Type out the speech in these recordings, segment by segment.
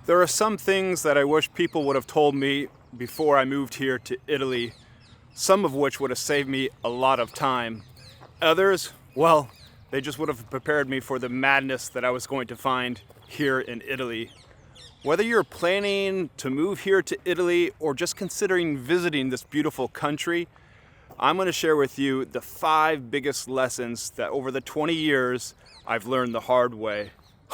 There are some things that I wish people would have told me before I moved here to Italy, some of which would have saved me a lot of time. Others, well, they just would have prepared me for the madness that I was going to find here in Italy. Whether you're planning to move here to Italy or just considering visiting this beautiful country, I'm going to share with you the 5 biggest lessons that over the 20 years I've learned the hard way.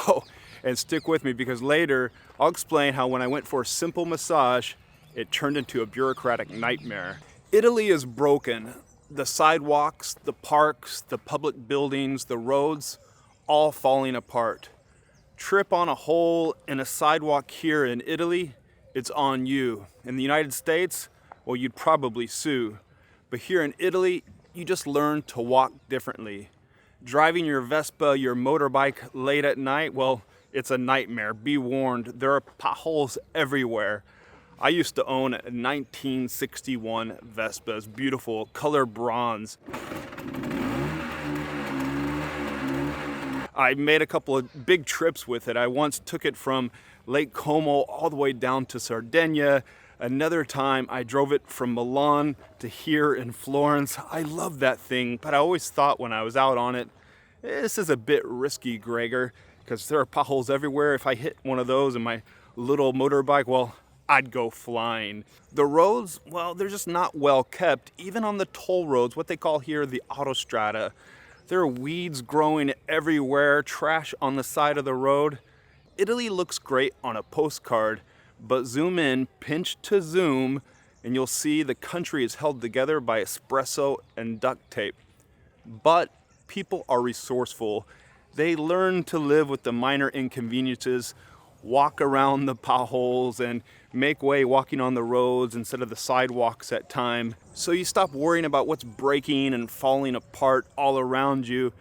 Oh, and stick with me because later I'll explain how when I went for a simple massage, it turned into a bureaucratic nightmare. Italy is broken. The sidewalks, the parks, the public buildings, the roads, all falling apart. Trip on a hole in a sidewalk here in Italy, it's on you. In the United States, well, you'd probably sue. But here in Italy, you just learn to walk differently. Driving your Vespa, your motorbike late at night, well, it's a nightmare. Be warned, there are potholes everywhere. I used to own a 1961 Vespa, it's beautiful, color bronze. I made a couple of big trips with it. I once took it from Lake Como all the way down to Sardinia. Another time I drove it from Milan to here in Florence. I love that thing, but I always thought when I was out on it, this is a bit risky, Gregor, because there are potholes everywhere. If I hit one of those in my little motorbike, well, I'd go flying. The roads, well, they're just not well kept. Even on the toll roads, what they call here the autostrada, there are weeds growing everywhere, trash on the side of the road. Italy looks great on a postcard, but zoom in, pinch to zoom, and you'll see the country is held together by espresso and duct tape. But people are resourceful. They learn to live with the minor inconveniences, walk around the potholes, and make way walking on the roads instead of the sidewalks at time. So you stop worrying about what's breaking and falling apart all around you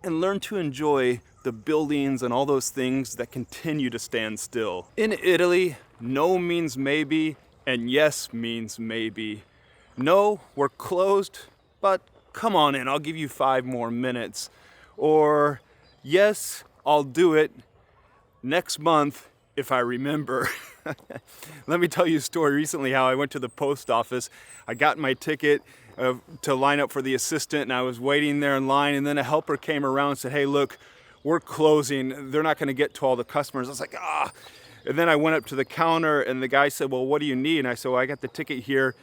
and learn to enjoy the buildings and all those things that continue to stand still. In Italy, no means maybe and yes means maybe. No, we're closed, but come on in, I'll give you 5 more minutes. Or yes, I'll do it next month if I remember. Let me tell you a story recently how I went to the post office. I got my ticket to line up for the assistant and I was waiting there in line, and then a helper came around and said, hey, look, we're closing. They're not going to get to all the customers. I was like, ah. And then I went up to the counter and the guy said, well, what do you need? And I said, well, I got the ticket here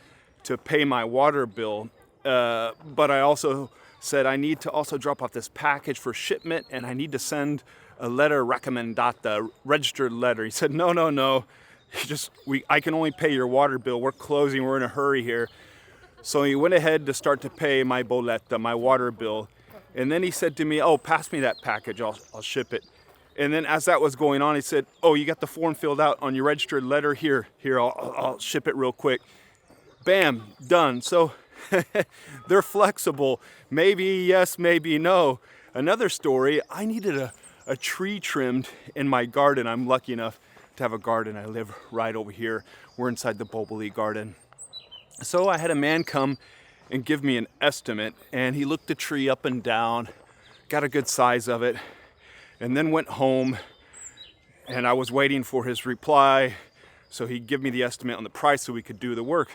to pay my water bill. But I also said I need to also drop off this package for shipment and I need to send a letter recommendata, registered letter. He said, no. I can only pay your water bill. We're closing. We're in a hurry here. So he went ahead to start to pay my bolletta, my water bill. And then he said to me, oh, pass me that package. I'll ship it. And then as that was going on, he said, oh, you got the form filled out on your registered letter? Here, I'll ship it real quick. Bam, done. So they're flexible. Maybe yes, maybe no. Another story, I needed a tree trimmed in my garden. I'm lucky enough to have a garden. I live right over here. We're inside the Boboli garden. So I had a man come and give me an estimate, and he looked the tree up and down, got a good size of it, and then went home, and I was waiting for his reply so he'd give me the estimate on the price so we could do the work.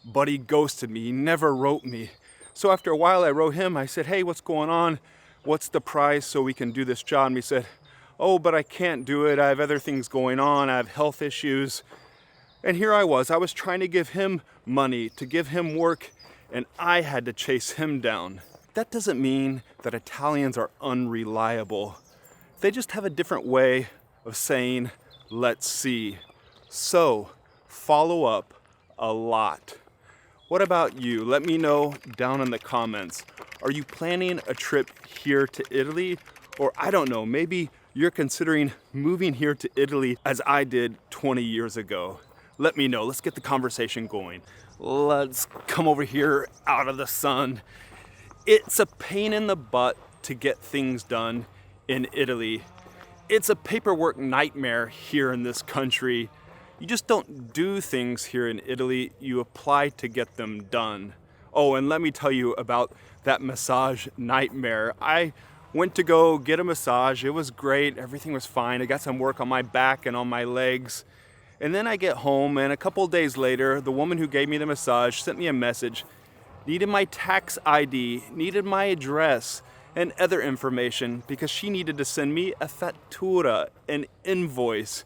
But he ghosted me. He never wrote me. So after a while I wrote him. I said, hey, what's going on? What's the price so we can do this job? And he said, oh, but I can't do it. I have other things going on. I have health issues. And here I was trying to give him money, to give him work, and I had to chase him down. That doesn't mean that Italians are unreliable. They just have a different way of saying, let's see. So, follow up a lot. What about you? Let me know down in the comments. Are you planning a trip here to Italy? Or I don't know, maybe you're considering moving here to Italy as I did 20 years ago. Let me know. Let's get the conversation going. Let's come over here out of the sun. It's a pain in the butt to get things done in Italy. It's a paperwork nightmare here in this country. You just don't do things here in Italy. You apply to get them done. Oh, and let me tell you about that massage nightmare. I Went to go get a massage. It was great. Everything was fine. I got some work on my back and on my legs. And then I get home, and a couple days later, the woman who gave me the massage sent me a message. Needed my tax ID, needed my address, and other information because she needed to send me a fattura, an invoice.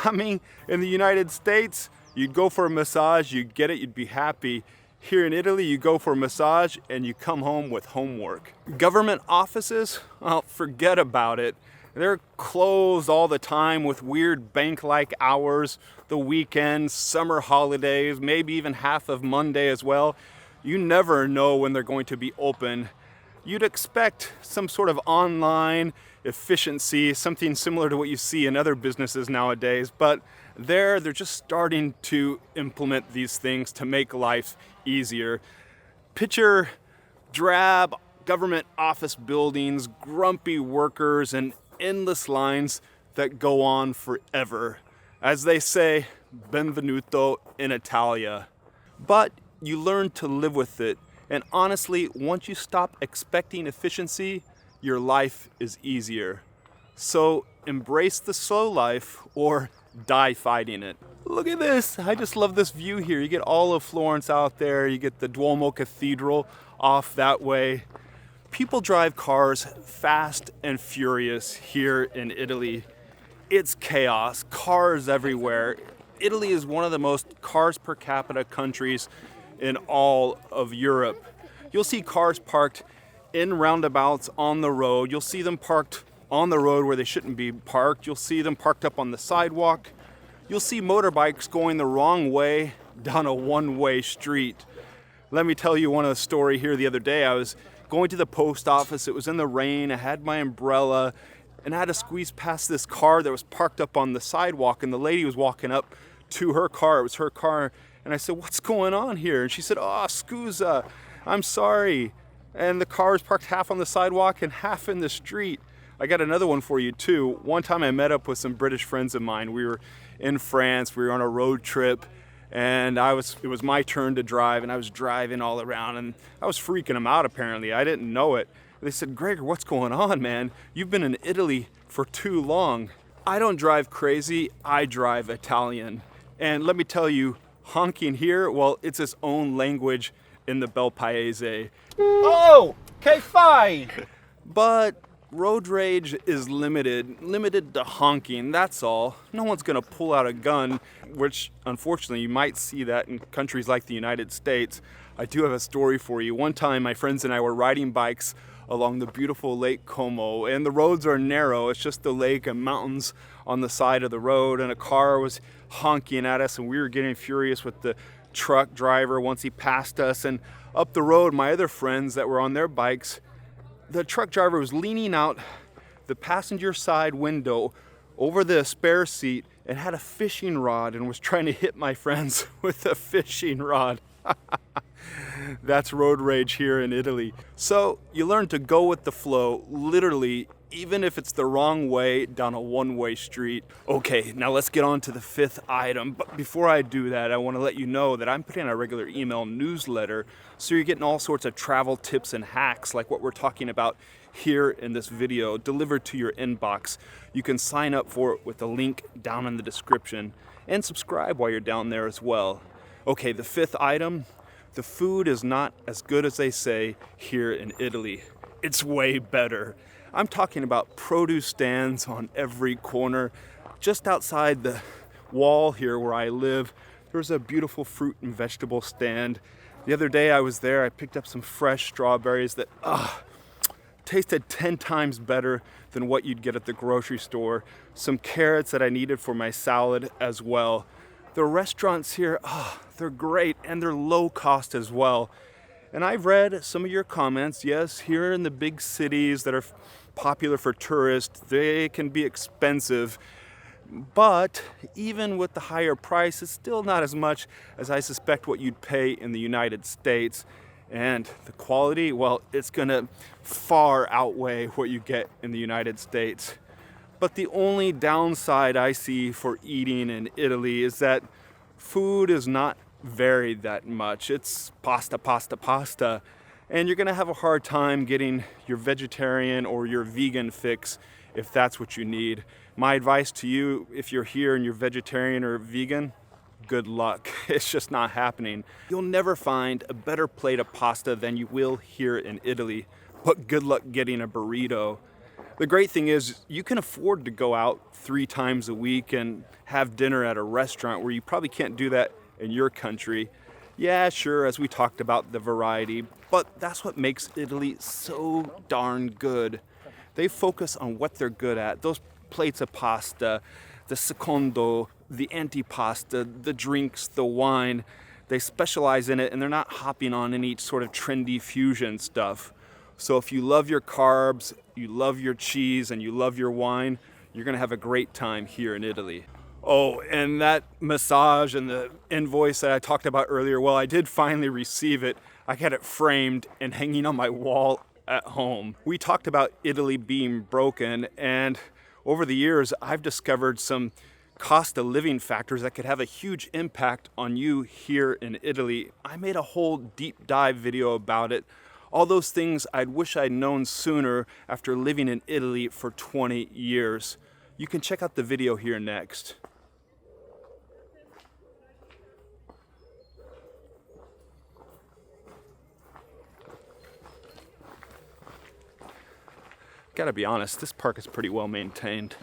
I mean, in the United States, you'd go for a massage, you'd get it, you'd be happy. Here in Italy, you go for a massage and you come home with homework. Government offices, well, forget about it. They're closed all the time with weird bank-like hours, the weekends, summer holidays, maybe even half of Monday as well. You never know when they're going to be open. You'd expect some sort of online efficiency, something similar to what you see in other businesses nowadays, but they're just starting to implement these things to make life easier. Picture drab government office buildings, grumpy workers, and endless lines that go on forever. As they say, benvenuto in Italia. But you learn to live with it. And honestly, once you stop expecting efficiency, your life is easier. So embrace the slow life or die fighting it. Look at this. I just love this view here. You get all of Florence out there. You get the Duomo Cathedral off that way. People drive cars fast and furious here in Italy. It's chaos, cars everywhere. Italy is one of the most cars per capita countries in all of Europe. You'll see cars parked in roundabouts on the road. You'll see them parked on the road where they shouldn't be parked. You'll see them parked up on the sidewalk. You'll see motorbikes going the wrong way down a one-way street. Let me tell you one story here the other day. I was going to the post office. It was in the rain. I had my umbrella and I had to squeeze past this car that was parked up on the sidewalk, and the lady was walking up to her car. It was her car. And I said, "What's going on here?" And she said, "Oh, scusa, I'm sorry." And the car was parked half on the sidewalk and half in the street. I got another one for you too. One time I met up with some British friends of mine. We were in France. We were on a road trip, and it was my turn to drive, and I was driving all around, and I was freaking them out apparently. I didn't know it. They said, "Gregor, what's going on, man? You've been in Italy for too long." I don't drive crazy. I drive Italian. And let me tell you, honking here, well, it's its own language in the Bel Paese. Oh, che fai? But road rage is limited to honking, that's all. No one's gonna pull out a gun, which unfortunately you might see that in countries like the United States. I do have a story for you. One time my friends and I were riding bikes along the beautiful Lake Como, and the roads are narrow. It's just the lake and mountains on the side of the road, and a car was honking at us, and we were getting furious with the truck driver once he passed us. And up the road, my other friends that were on their bikes, the truck driver was leaning out the passenger side window over the spare seat and had a fishing rod and was trying to hit my friends with a fishing rod. That's road rage here in Italy. So you learn to go with the flow, literally, even if it's the wrong way down a one-way street. Okay, now let's get on to the fifth item. But before I do that, I want to let you know that I'm putting out a regular email newsletter, so you're getting all sorts of travel tips and hacks like what we're talking about here in this video delivered to your inbox. You can sign up for it with the link down in the description and subscribe while you're down there as well. Okay, the fifth item. The food is not as good as they say here in Italy. It's way better. I'm talking about produce stands on every corner. Just outside the wall here where I live, there's a beautiful fruit and vegetable stand. The other day I was there, I picked up some fresh strawberries that tasted 10 times better than what you'd get at the grocery store. Some carrots that I needed for my salad as well. The restaurants here, they're great, and they're low cost as well. And I've read some of your comments. Yes, here in the big cities that are popular for tourists, they can be expensive. But even with the higher price, it's still not as much as I suspect what you'd pay in the United States. And the quality, well, it's gonna far outweigh what you get in the United States. But the only downside I see for eating in Italy is that food is not varied that much. It's pasta, pasta, pasta. And you're gonna have a hard time getting your vegetarian or your vegan fix if that's what you need. My advice to you, if you're here and you're vegetarian or vegan, good luck. It's just not happening. You'll never find a better plate of pasta than you will here in Italy, but good luck getting a burrito. The great thing is you can afford to go out 3 times a week and have dinner at a restaurant where you probably can't do that in your country. Yeah, sure, as we talked about the variety, but that's what makes Italy so darn good. They focus on what they're good at. Those plates of pasta, the secondo, the antipasta, the drinks, the wine. They specialize in it and they're not hopping on any sort of trendy fusion stuff. So if you love your carbs, you love your cheese, and you love your wine, you're gonna have a great time here in Italy. Oh, and that massage and the invoice that I talked about earlier, well, I did finally receive it. I got it framed and hanging on my wall at home. We talked about Italy being broken, and over the years, I've discovered some cost of living factors that could have a huge impact on you here in Italy. I made a whole deep dive video about it. All those things I'd wish I'd known sooner after living in Italy for 20 years. You can check out the video here next. Gotta be honest, this park is pretty well maintained.